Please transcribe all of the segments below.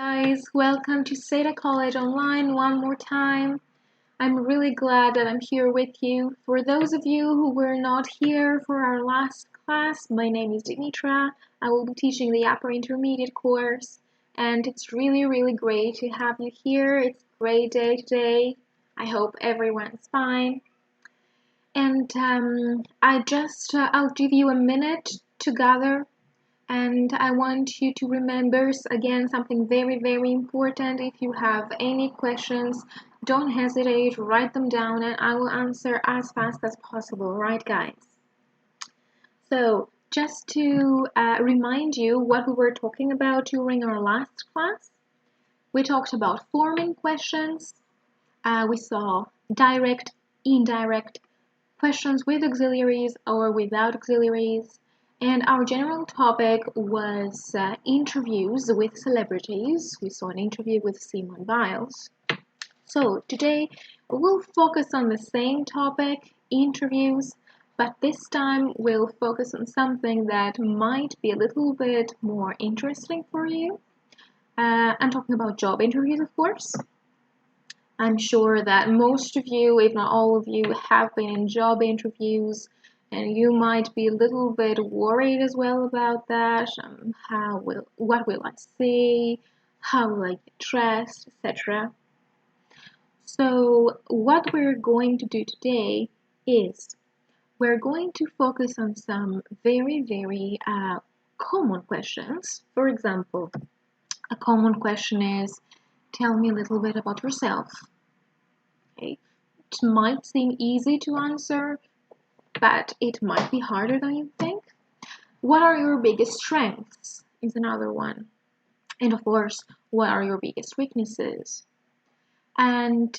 Guys, welcome to SEDA College Online one more time. I'm really glad that I'm here with you. For those of you who were not here for our last class, my name is Dimitra. I will be teaching the upper intermediate course, and it's really great to have you here. It's a great day today. I hope everyone's fine. And I'll give you a minute to gather. And I want you to remember again something very important. If you have any questions, don't hesitate, write them down and I will answer as fast as possible, right guys? So just to remind you what we were talking about during our last class, we talked about forming questions. We saw direct, indirect, questions with auxiliaries or without auxiliaries. And our general topic was interviews with celebrities. We saw an interview with Simone Biles. So today we'll focus on the same topic, interviews, but this time we'll focus on something that might be a little bit more interesting for you. I'm talking about job interviews, of course. I'm sure that most of you, if not all of you, have been in job interviews. And you might be a little bit worried as well about that. What will I say? How will I get dressed, etc. So what we're going to do today is we're going to focus on some very common questions. For example, a common question is, tell me a little bit about yourself. Okay, it might seem easy to answer, but it might be harder than you think. What are your biggest strengths is another one. And of course, what are your biggest weaknesses? And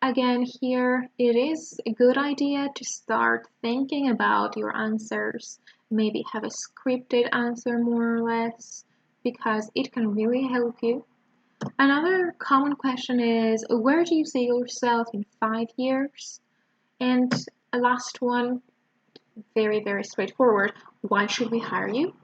again, here it is a good idea to start thinking about your answers. Maybe have a scripted answer more or less, because it can really help you. Another common question is, where do you see yourself in 5 years? And a last one, very straightforward, why should we hire you?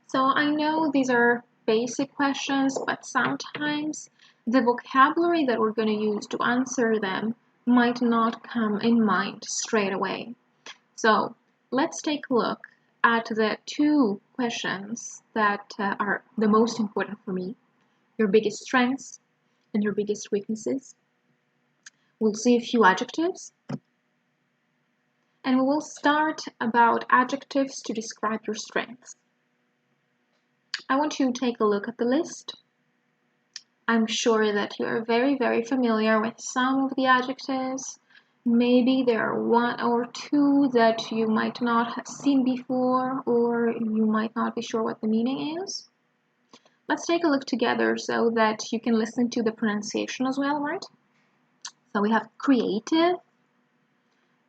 So I know these are basic questions, but sometimes the vocabulary that we're going to use to answer them might not come in mind straight away. So let's take a look at the 2 questions that are the most important for me: your biggest strengths and your biggest weaknesses. We'll see a few adjectives. And we will start about adjectives to describe your strengths. I want you to take a look at the list. I'm sure that you are very familiar with some of the adjectives. Maybe there are 1 or 2 that you might not have seen before, or you might not be sure what the meaning is. Let's take a look together so that you can listen to the pronunciation as well, right? So we have creative,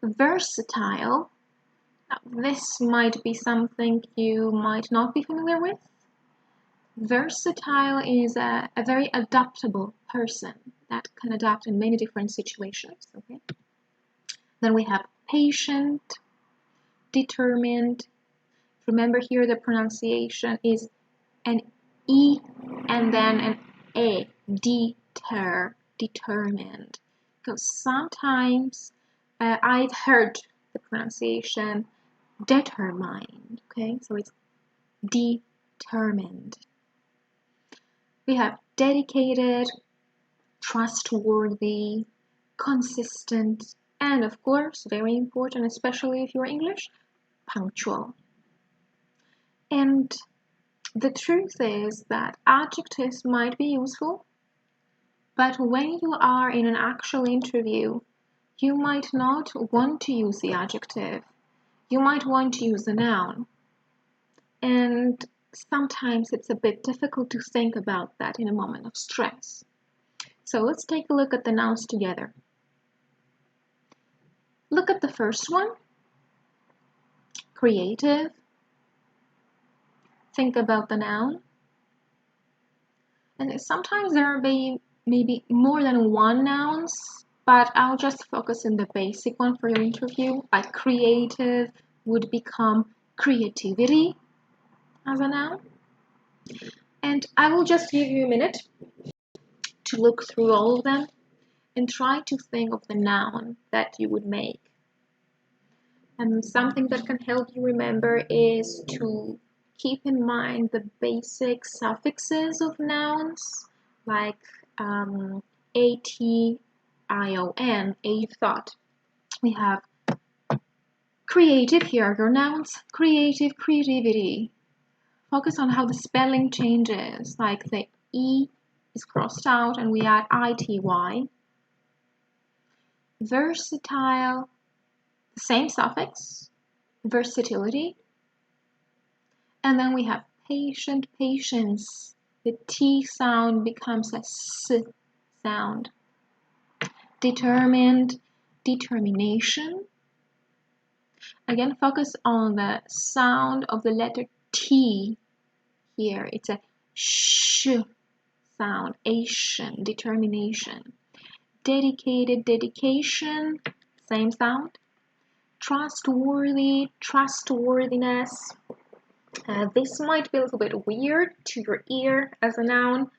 versatile. Now, this might be something you might not be familiar with. Versatile is a very adaptable person that can adapt in many different situations. Okay. Then we have patient, determined. Remember here the pronunciation is an E and then an A, determined. Because sometimes I've heard the pronunciation determined, okay? So it's determined. We have dedicated, trustworthy, consistent, and of course, very important, especially if you're English, punctual. And the truth is that adjectives might be useful, but when you are in an actual interview, you might not want to use the adjective. You might want to use the noun. And sometimes it's a bit difficult to think about that in a moment of stress. So let's take a look at the nouns together. Look at the first one, creative. Think about the noun. And sometimes there may be more than 1 nouns, but I'll just focus on the basic one for your interview. Like creative would become creativity as a noun. And I will just give you a minute to look through all of them and try to think of the noun that you would make. And something that can help you remember is to keep in mind the basic suffixes of nouns, like A-T, I-O-N, a thought. We have creative, here are your nouns, creative, creativity. Focus on how the spelling changes, like the E is crossed out and we add I-T-Y. Versatile, the same suffix, versatility. And then we have patient, patience. The T sound becomes a S sound. Determined, determination. Again, focus on the sound of the letter T here. It's a sh sound, Asian, determination. Dedicated, dedication, same sound. Trustworthy, trustworthiness. This might be a little bit weird to your ear as a noun,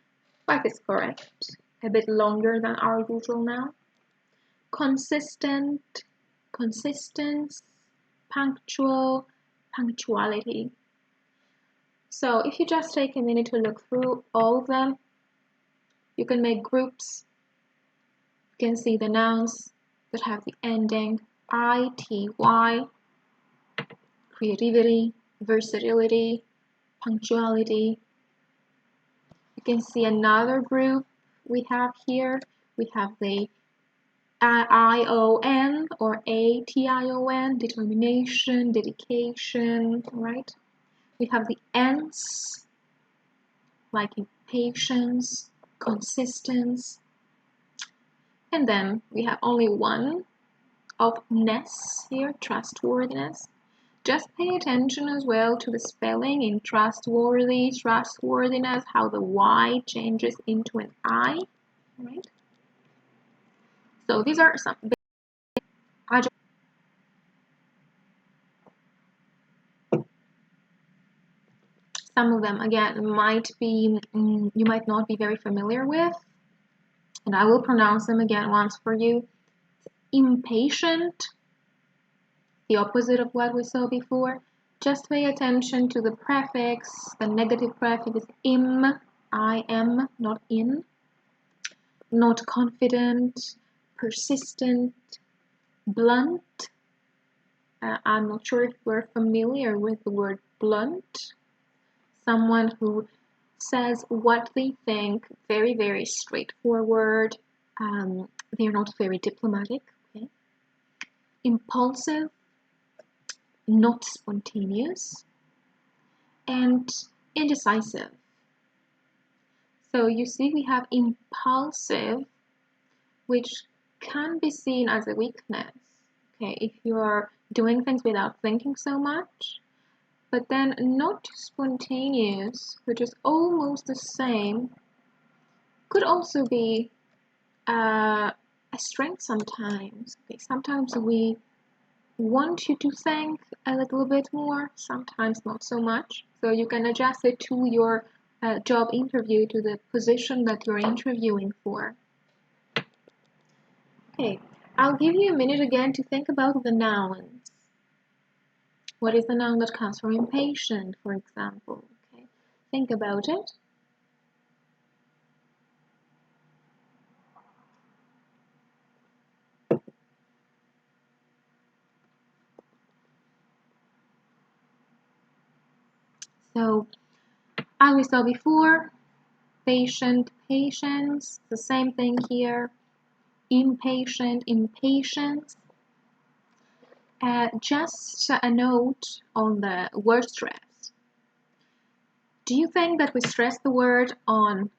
but it's correct. A bit longer than our usual noun. Consistent, consistence, punctual, punctuality. So if you just take a minute to look through all of them, you can make groups. You can see the nouns that have the ending I-T-Y, creativity, versatility, punctuality. You can see another group we have here. We have the I-O-N or A-T-I-O-N, determination, dedication, right? We have the N's, like impatience, consistence. And then we have only one of ness here, trustworthiness. Just pay attention as well to the spelling in trustworthy, trustworthiness, how the Y changes into an I, right? So these are some adjectives. Some of them, again, might be, you might not be very familiar with, and I will pronounce them again once for you. Impatient, the opposite of what we saw before. Just pay attention to the prefix, the negative prefix is im, I-M, not in. Not confident, persistent, blunt. I'm not sure if we're familiar with the word blunt. Someone who says what they think, very, very straightforward. They're not very diplomatic. Okay? Impulsive, not spontaneous, and indecisive. So you see we have impulsive, which can be seen as a weakness. Okay, if you're doing things without thinking so much, but then not spontaneous, which is almost the same, could also be a strength sometimes. Okay, sometimes we want you to think a little bit more, sometimes not so much. So you can adjust it to your job interview, to the position that you're interviewing for. Okay, I'll give you a minute again to think about the nouns. What is the noun that comes from impatient, for example? Okay, think about it. So, as we saw before, patient, patience, the same thing here. Impatient, impatience. Just a note on the word stress. Do you think that we stress the word on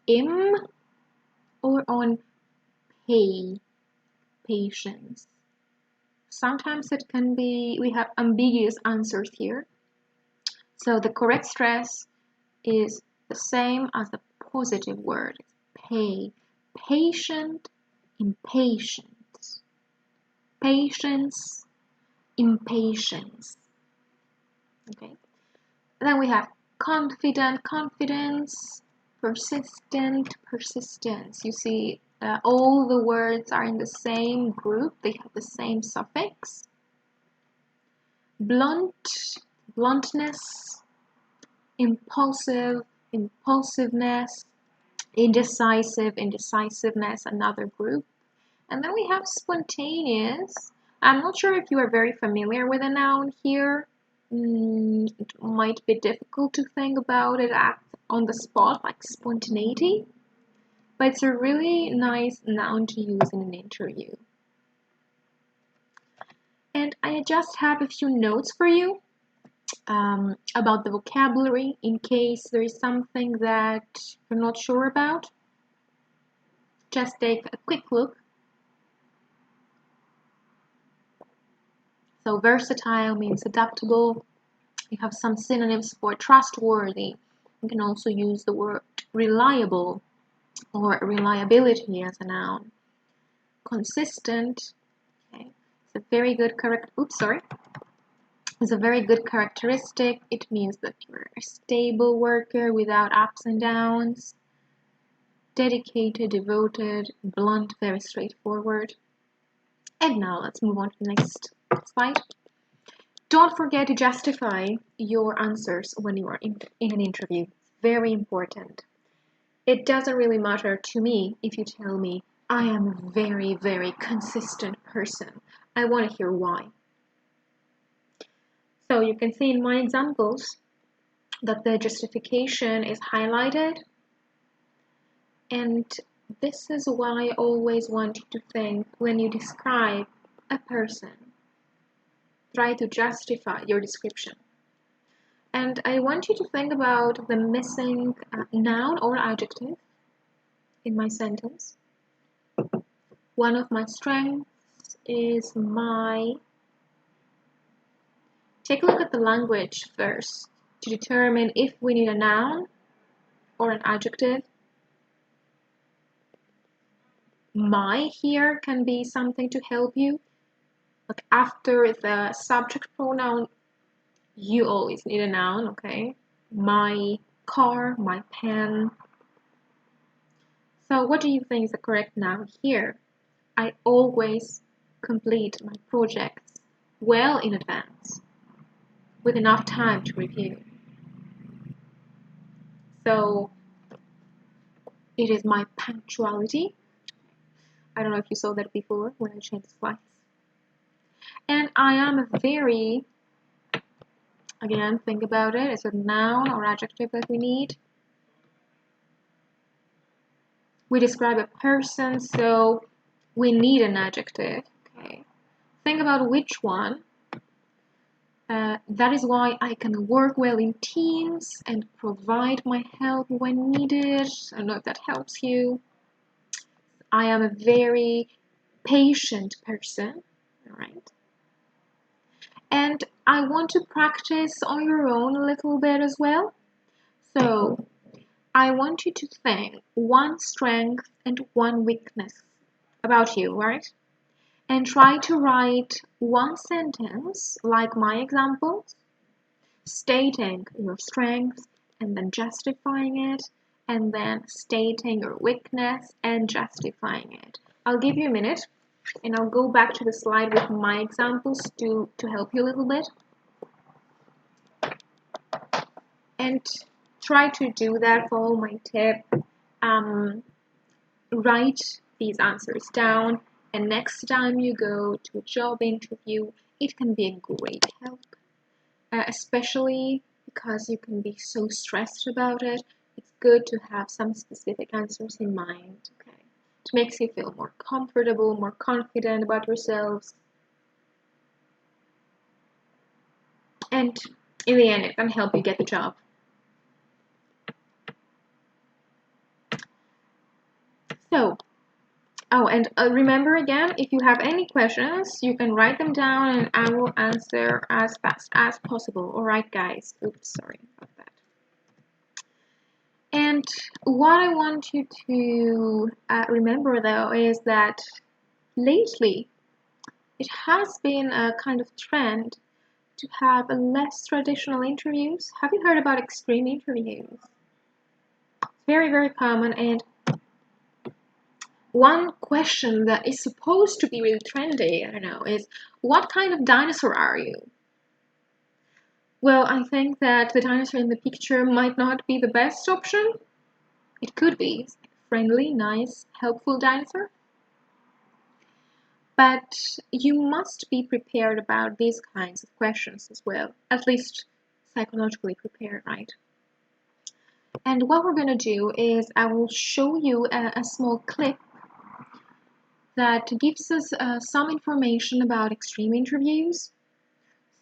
im or on pay, patience? Sometimes it can be, we have ambiguous answers here. So the correct stress is the same as the positive word, pay. Patient, impatience. Patience, impatience. Okay. Then we have Confident, confidence. Persistent, persistence. You see, all the words are in the same group. They have the same suffix. Blunt, bluntness. Impulsive, impulsiveness. Indecisive, indecisiveness, another group. And then we have spontaneous. I'm not sure if you are very familiar with a noun here. It might be difficult to think about it on the spot, like spontaneity. But it's a really nice noun to use in an interview. And I just have a few notes for you about the vocabulary in case there is something that you're not sure about. Just take a quick look. So versatile means adaptable. You have some synonyms for trustworthy. You can also use the word reliable or reliability as a noun. Consistent, okay, it's a very good It's a very good characteristic. It means that you're a stable worker without ups and downs. Dedicated, devoted, blunt, very straightforward. And now let's move on to the next slide. Don't forget to justify your answers when you are in an interview. Very important. It doesn't really matter to me if you tell me I am a very, very consistent person. I want to hear why. So you can see in my examples that the justification is highlighted. And this is what I always want you to think when you describe a person. Try to justify your description. And I want you to think about the missing noun or adjective in my sentence. One of my strengths is my... Take a look at the language first to determine if we need a noun or an adjective. My here can be something to help you. Like after the subject pronoun, you always need a noun, okay? My car, my pen. So what do you think is the correct noun here? I always complete my projects well in advance, with enough time to review. So it is my punctuality. I don't know if you saw that before when I changed slides. And I am a very, again, think about it, it's a noun or adjective that we need. We describe a person, so we need an adjective. Okay. Think about which one. That is why I can work well in teams and provide my help when needed. I don't know if that helps you. I am a very patient person, all right? And I want to practice on your own a little bit as well. So I want you to think one strength and one weakness about you, right? And try to write one sentence, like my examples, stating your strength and then justifying it, and then stating your weakness and justifying it. I'll give you a minute, and I'll go back to the slide with my examples to help you a little bit. And try to do that, follow my tip. Write these answers down, and next time you go to a job interview, it can be a great help, especially because you can be so stressed about it. It's good to have some specific answers in mind, okay? It makes you feel more comfortable, more confident about yourselves. And in the end, it can help you get the job. So, and remember again, if you have any questions, you can write them down and I will answer as fast as possible. All right, guys. Oops, sorry about that. And what I want you to remember, though, is that lately it has been a kind of trend to have less traditional interviews. Have you heard about extreme interviews? Very, very common. And one question that is supposed to be really trendy, I don't know, is what kind of dinosaur are you? Well, I think that the dinosaur in the picture might not be the best option. It could be friendly, nice, helpful dinosaur. But you must be prepared about these kinds of questions as well, at least psychologically prepared, right? And what we're going to do is I will show you a small clip that gives us some information about extreme interviews.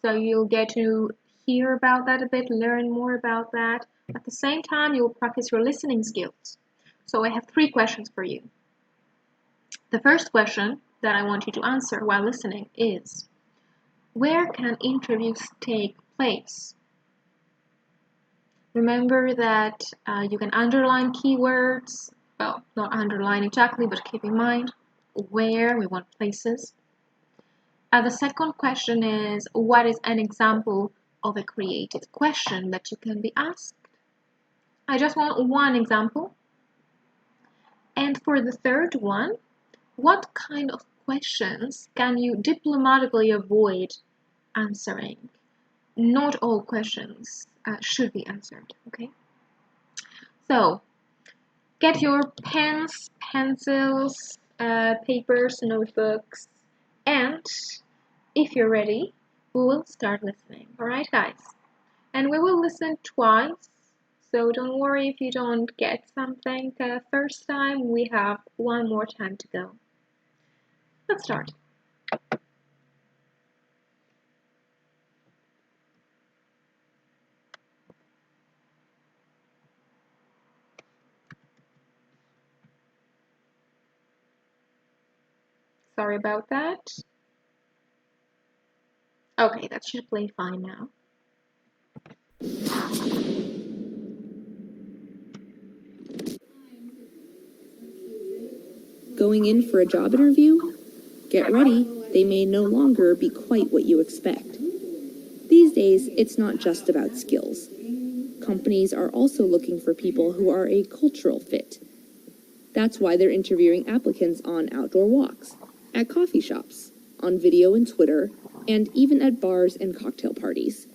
So you'll get to hear about that a bit, learn more about that. At the same time, you'll practice your listening skills. So I have 3 questions for you. The first question that I want you to answer while listening is, where can interviews take place? Remember that you can underline keywords. Well, not underline exactly, but keep in mind where we want places. The second question is, what is an example of a creative question that you can be asked? I just want one example. And for the third one, what kind of questions can you diplomatically avoid answering? Not all questions should be answered, okay? So, get your pens, pencils, papers, notebooks, and if you're ready, we will start listening, alright guys? And we will listen twice, so don't worry if you don't get something the first time. We have one more time to go. Let's start. Sorry about that. Okay, that should play fine now. Going in for a job interview? Get ready, they may no longer be quite what you expect. These days, it's not just about skills. Companies are also looking for people who are a cultural fit. That's why they're interviewing applicants on outdoor walks, at coffee shops, on video and Twitter, and even at bars and cocktail parties.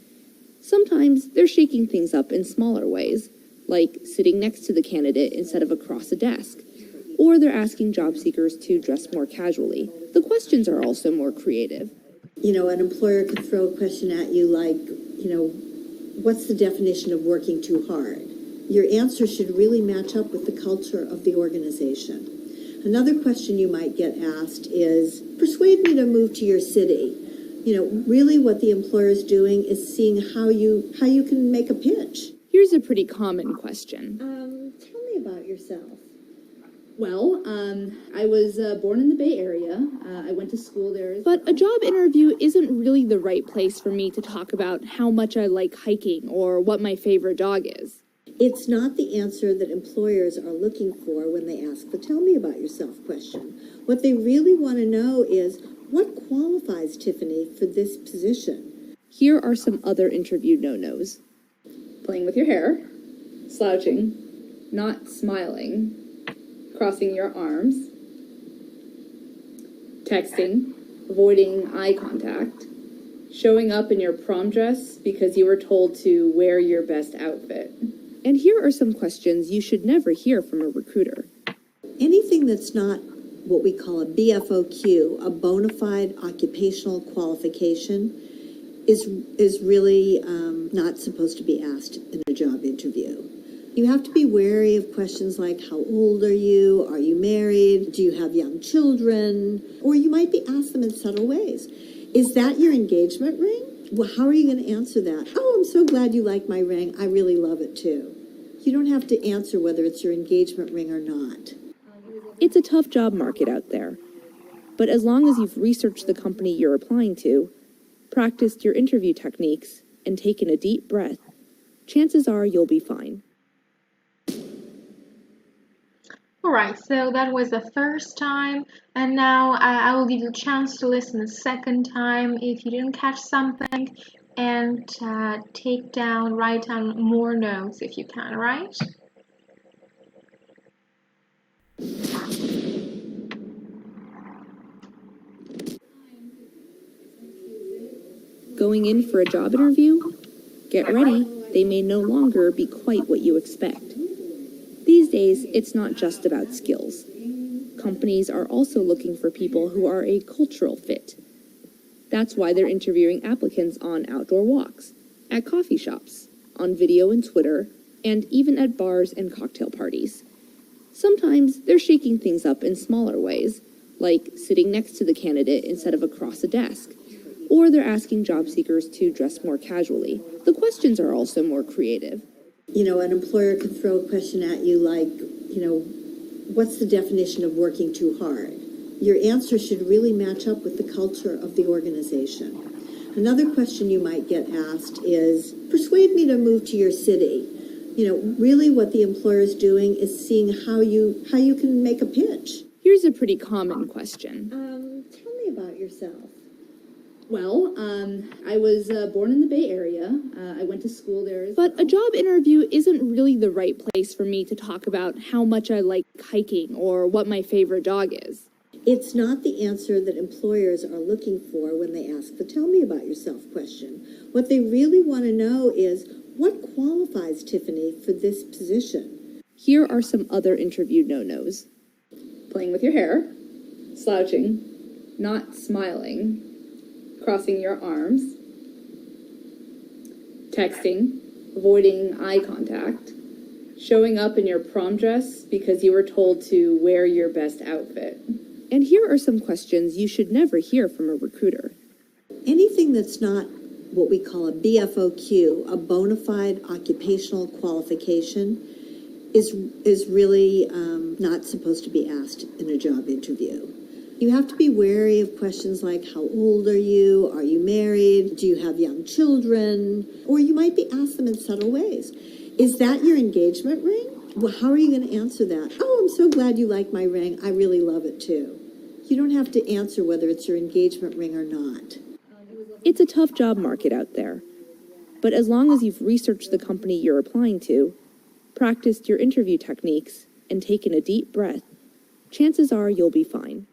Sometimes they're shaking things up in smaller ways, like sitting next to the candidate instead of across a desk, or they're asking job seekers to dress more casually. The questions are also more creative. An employer could throw a question at you like, what's the definition of working too hard? Your answer should really match up with the culture of the organization. Another question you might get asked is, persuade me to move to your city. Really what the employer is doing is seeing how you can make a pitch. Here's a pretty common question. Tell me about yourself. Well, I was born in the Bay Area. I went to school there. But a job interview isn't really the right place for me to talk about how much I like hiking or what my favorite dog is. It's not the answer that employers are looking for when they ask the tell me about yourself question. What they really want to know is, what qualifies Tiffany for this position? Here are some other interview no-nos. Playing with your hair, slouching, not smiling, crossing your arms, texting, avoiding eye contact, showing up in your prom dress because you were told to wear your best outfit. And here are some questions you should never hear from a recruiter. Anything that's not what we call a BFOQ, a bona fide occupational qualification, is really not supposed to be asked in a job interview. You have to be wary of questions like, how old are you? Are you married? Do you have young children? Or you might be asked them in subtle ways. Is that your engagement ring? Well, how are you going to answer that? Oh, I'm so glad you like my ring. I really love it too. You don't have to answer whether it's your engagement ring or not. It's a tough job market out there. But as long as you've researched the company you're applying to, practiced your interview techniques, and taken a deep breath, chances are you'll be fine. Alright, so that was the first time, and now I will give you a chance to listen a second time. If you didn't catch something, and write down more notes if you can, right? Going in for a job interview? Get ready, they may no longer be quite what you expect. These days, it's not just about skills. Companies are also looking for people who are a cultural fit. That's why they're interviewing applicants on outdoor walks, at coffee shops, on video and Twitter, and even at bars and cocktail parties. Sometimes they're shaking things up in smaller ways, like sitting next to the candidate instead of across a desk, or they're asking job seekers to dress more casually. The questions are also more creative. You know, an employer could throw a question at you like, what's the definition of working too hard? Your answer should really match up with the culture of the organization. Another question you might get asked is, persuade me to move to your city. Really what the employer is doing is seeing how you can make a pitch. Here's a pretty common question. Tell me about yourself. Well, I was born in the Bay Area. I went to school there. But a job interview isn't really the right place for me to talk about how much I like hiking or what my favorite dog is. It's not the answer that employers are looking for when they ask the tell me about yourself question. What they really want to know is, what qualifies Tiffany for this position? Here are some other interview no-nos. Playing with your hair, slouching, not smiling, crossing your arms, texting, avoiding eye contact, showing up in your prom dress because you were told to wear your best outfit. And here are some questions you should never hear from a recruiter. Anything that's not what we call a BFOQ, a bona fide occupational qualification, is really not supposed to be asked in a job interview. You have to be wary of questions like, how old are you? Are you married? Do you have young children? Or you might be asked them in subtle ways. Is that your engagement ring? Well, how are you going to answer that? Oh, I'm so glad you like my ring. I really love it too. You don't have to answer whether it's your engagement ring or not. It's a tough job market out there. But as long as you've researched the company you're applying to, practiced your interview techniques, and taken a deep breath, chances are you'll be fine.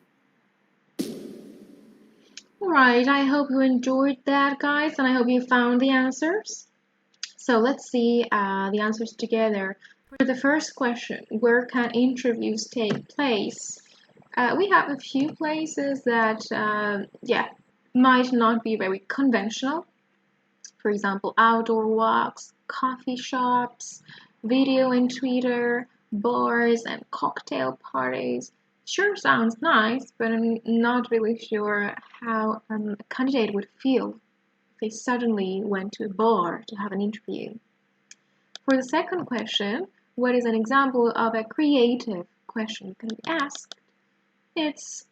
Alright, I hope you enjoyed that, guys, and I hope you found the answers. So let's see the answers together. For the first question, where can interviews take place? We have a few places that, might not be very conventional. For example, outdoor walks, coffee shops, video and Twitter, bars and cocktail parties. Sure sounds nice, but I'm not really sure how a candidate would feel if they suddenly went to a bar to have an interview. For the second question, what is an example of a creative question you can be asked? It's,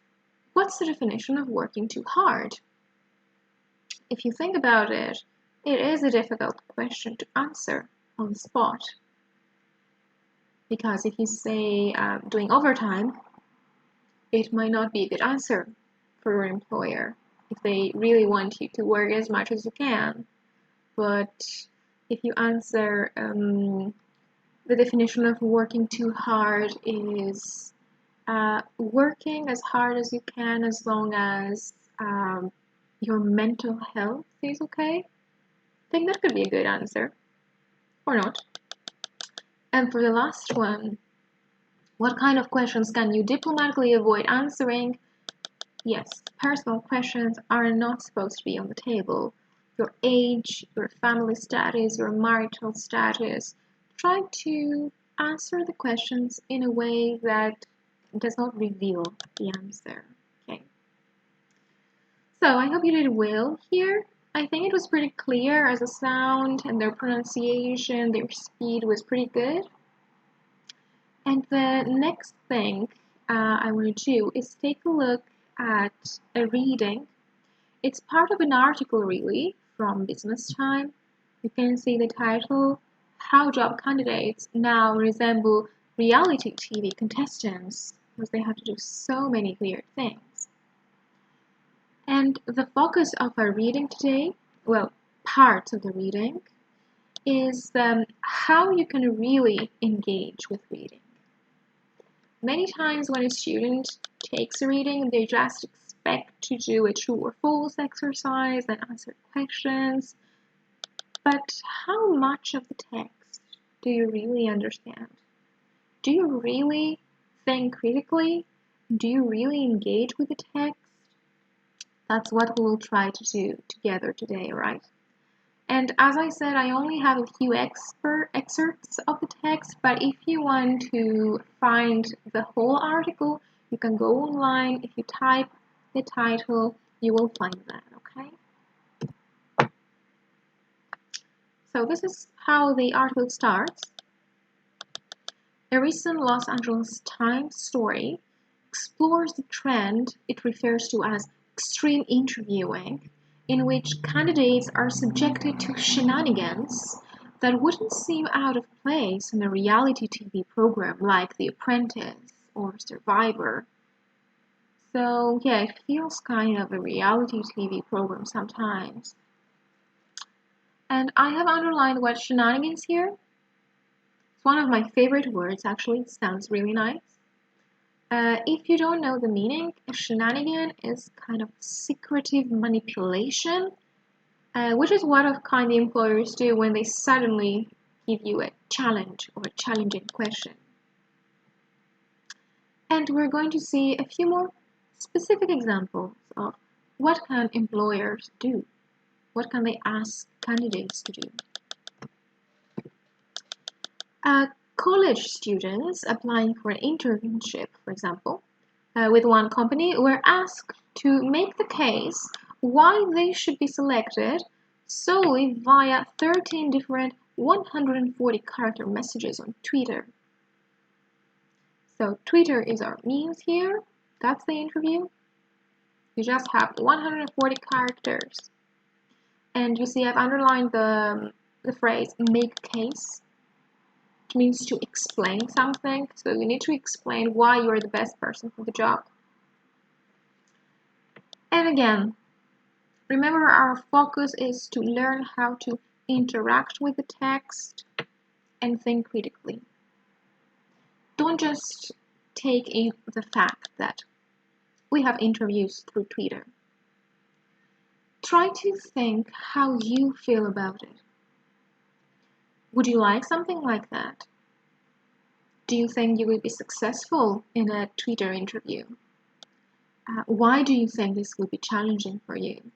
what's the definition of working too hard? If you think about it, it is a difficult question to answer on the spot. Because if you say doing overtime, it might not be a good answer for your employer if they really want you to work as much as you can. But if you answer the definition of working too hard is working as hard as you can as long as your mental health is okay, I think that could be a good answer. Or not. And for the last one, what kind of questions can you diplomatically avoid answering? Yes, personal questions are not supposed to be on the table. Your age, your family status, your marital status. Try to answer the questions in a way that does not reveal the answer. Okay. So I hope you did well here. I think it was pretty clear as a sound, and their pronunciation, their speed was pretty good. And the next thing I want to do is take a look at a reading. It's part of an article really from Business Time. You can see the title, How Job Candidates Now Resemble Reality TV Contestants, because they have to do so many weird things. And the focus of our reading today, well, part of the reading is how you can really engage with reading. Many times when a student takes a reading, they just expect to do a true or false exercise and answer questions. But how much of the text do you really understand? Do you really think critically? Do you really engage with the text? That's what we will try to do together today, right? And as I said, I only have a few excerpts of the text, but if you want to find the whole article, you can go online. If you type the title, you will find that, okay? So this is how the article starts. A recent Los Angeles Times story explores the trend it refers to as extreme interviewing, in which candidates are subjected to shenanigans that wouldn't seem out of place in a reality TV program like The Apprentice or Survivor. So yeah, it feels kind of a reality TV program sometimes. And I have underlined the word shenanigans here. It's one of my favorite words, actually. It sounds really nice. If you don't know the meaning, a shenanigan is kind of secretive manipulation, which is what of kind the employers do when they suddenly give you a challenge or a challenging question. And we're going to see a few more specific examples of what can employers do? What can they ask candidates to do? College students applying for an internship, for example, with one company were asked to make the case why they should be selected solely via 13 different 140-character messages on Twitter. So Twitter is our means here. That's the interview. You just have 140 characters. And you see I've underlined the phrase make a case. It means to explain something. So you need to explain why you're the best person for the job. And again, remember our focus is to learn how to interact with the text and think critically. Don't just take in the fact that we have interviews through Twitter. Try to think how you feel about it. Would you like something like that? Do you think you will be successful in a Twitter interview? Why do you think this will be challenging for you?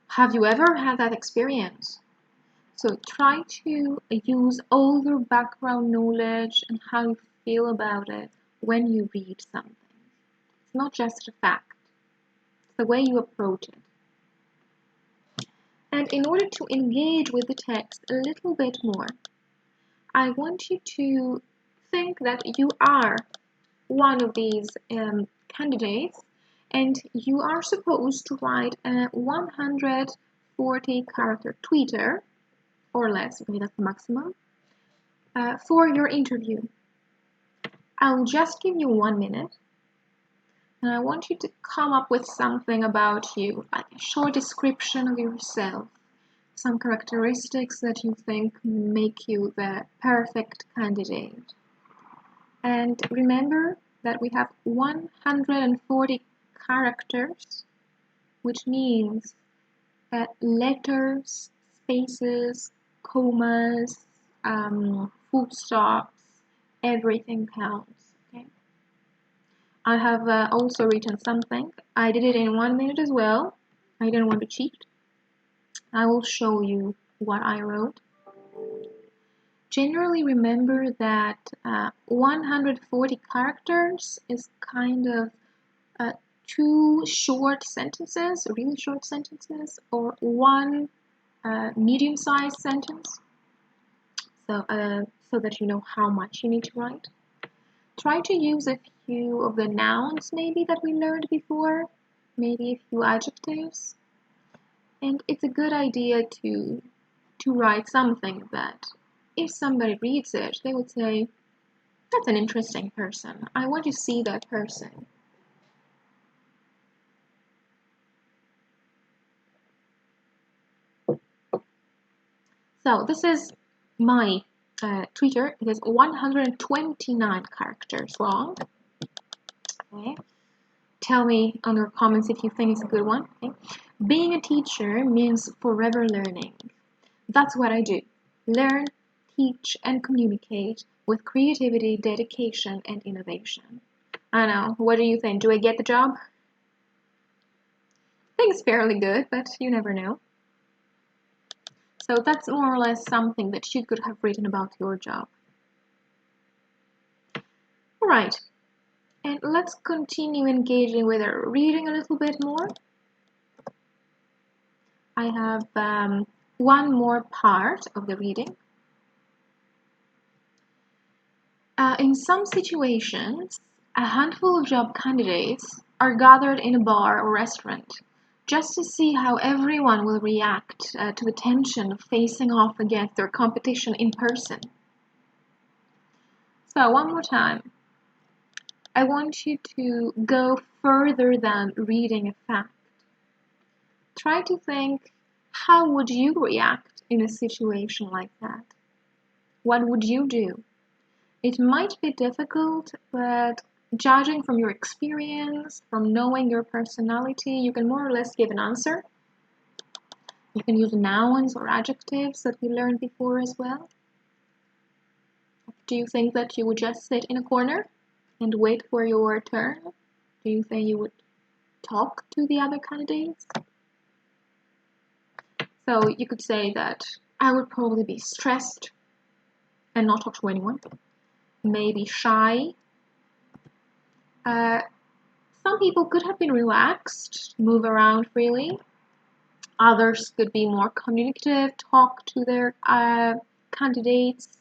Have you ever had that experience? So try to use all your background knowledge and how you feel about it when you read something. It's not just a fact, it's the way you approach it. And in order to engage with the text a little bit more, I want you to think that you are one of these candidates and you are supposed to write a 140-character Twitter, or less, okay, that's the maximum, for your interview. I'll just give you 1 minute and I want you to come up with something about you, like a short description of yourself, some characteristics that you think make you the perfect candidate. And remember that we have 140 characters, which means letters, spaces, commas, full stops, everything counts. Okay. I have also written something. I did it in 1 minute as well. I didn't want to cheat. I will show you what I wrote. Generally remember that 140 characters is kind of 2 short sentences, really short sentences, or 1 medium-sized sentence, so that you know how much you need to write. Try to use a few of the nouns maybe that we learned before, maybe a few adjectives, and it's a good idea to write something that if somebody reads it, they would say, that's an interesting person. I want to see that person. So this is my Twitter. It is 129 characters long. Okay. Tell me on your comments if you think it's a good one. Okay. Being a teacher means forever learning. That's what I do. Learn, teach, and communicate with creativity, dedication, and innovation. I know. What do you think? Do I get the job? I think it's fairly good, but you never know. So that's more or less something that you could have written about your job. Alright, and let's continue engaging with our reading a little bit more. I have one more part of the reading. In some situations, a handful of job candidates are gathered in a bar or restaurant just to see how everyone will react to the tension of facing off against their competition in person. So one more time, I want you to go further than reading a fact. Try to think, how would you react in a situation like that? What would you do? It might be difficult, but judging from your experience, from knowing your personality, you can more or less give an answer. You can use nouns or adjectives that we learned before as well. Do you think that you would just sit in a corner and wait for your turn? Do you think you would talk to the other candidates? So you could say that I would probably be stressed and not talk to anyone. Maybe shy. Some people could have been relaxed, move around freely. Others could be more communicative, talk to their candidates,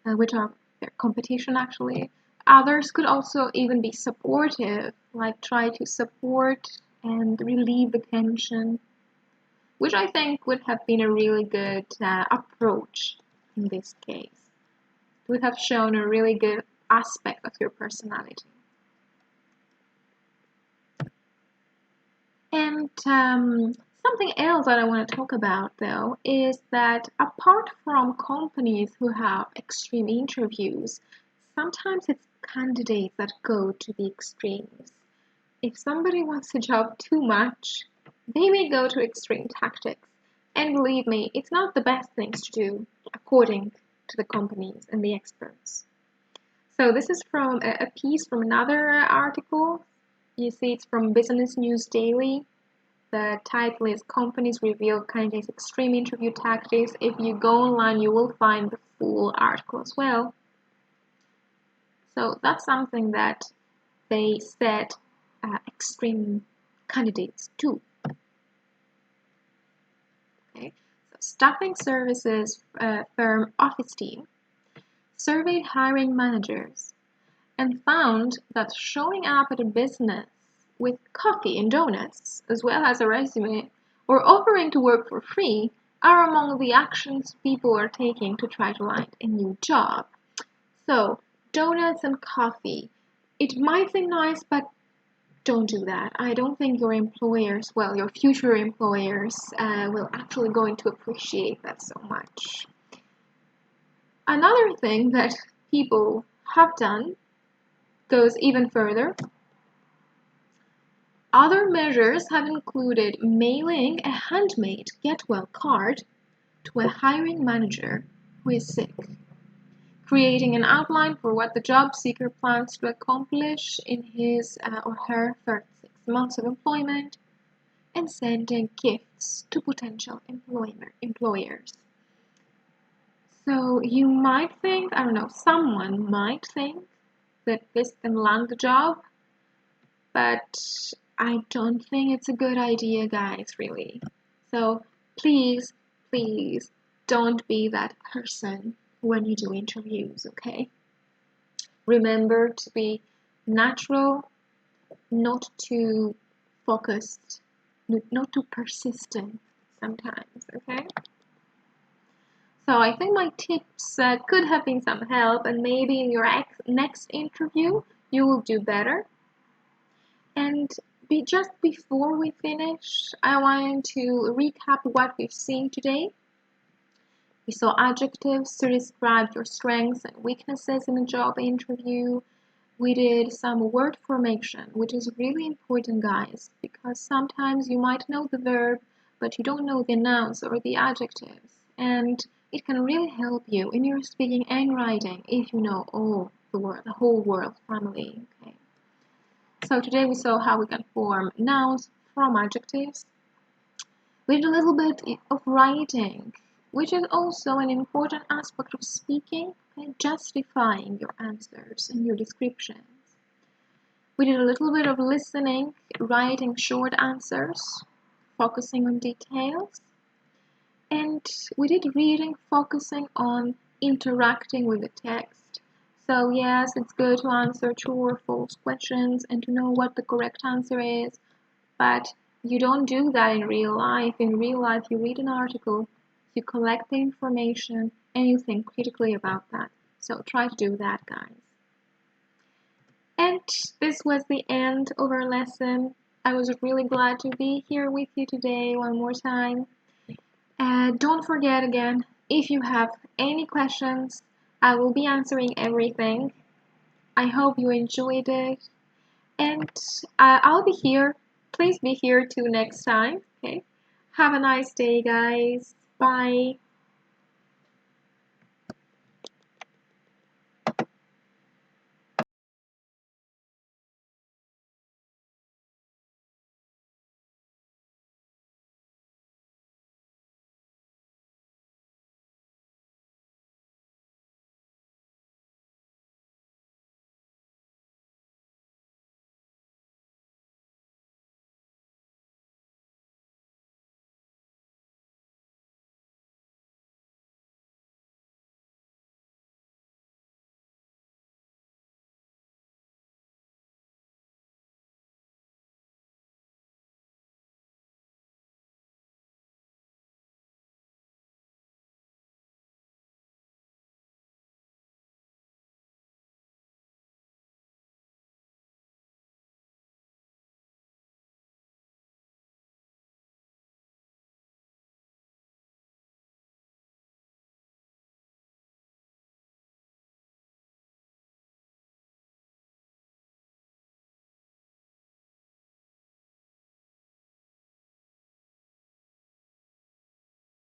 which are their competition actually. Others could also even be supportive, like try to support and relieve the tension, which I think would have been a really good approach in this case. It would have shown a really good aspect of your personality. And something else that I want to talk about, though, is that apart from companies who have extreme interviews, sometimes it's candidates that go to the extremes. If somebody wants a job too much, they may go to extreme tactics. And believe me, it's not the best things to do, according to the companies and the experts. So this is from a piece from another article. You see, it's from Business News Daily. The title is Companies Reveal Candidates' Extreme Interview Tactics. If you go online, you will find the full article as well. So that's something that they said extreme candidates do. Okay. So staffing services firm Office Team surveyed hiring managers and found that showing up at a business with coffee and donuts, as well as a resume, or offering to work for free are among the actions people are taking to try to land a new job. So, donuts and coffee, it might seem nice, but don't do that. I don't think your employers, well, your future employers, will actually going to appreciate that so much. Another thing that people have done goes even further. Other measures have included mailing a handmade get-well card to a hiring manager who is sick, creating an outline for what the job seeker plans to accomplish in his or her first 6 months of employment, and sending gifts to potential employers. So you might think, I don't know, someone might think that this can land the job, but I don't think it's a good idea, guys, really. So please, please don't be that person when you do interviews, okay? Remember to be natural, not too focused, not too persistent sometimes, okay? So I think my tips could have been some help, and maybe in your next interview you will do better. And just before we finish, I want to recap what we've seen today. We saw adjectives to describe your strengths and weaknesses in a job interview. We did some word formation, which is really important, guys, because sometimes you might know the verb, but you don't know the nouns or the adjectives. And it can really help you in your speaking and writing if you know all the word, the whole word family. Okay. So today we saw how we can form nouns from adjectives. We did a little bit of writing, which is also an important aspect of speaking, okay? Justifying your answers and your descriptions. We did a little bit of listening, writing short answers, focusing on details. And we did reading, focusing on interacting with the text. So yes, it's good to answer true or false questions and to know what the correct answer is, but you don't do that in real life. In real life, you read an article, you collect the information, and you think critically about that. So try to do that, guys. And this was the end of our lesson. I was really glad to be here with you today one more time. And don't forget again, if you have any questions, I will be answering everything. I hope you enjoyed it. And I'll be here. Please be here too next time. Okay. Have a nice day, guys. Bye.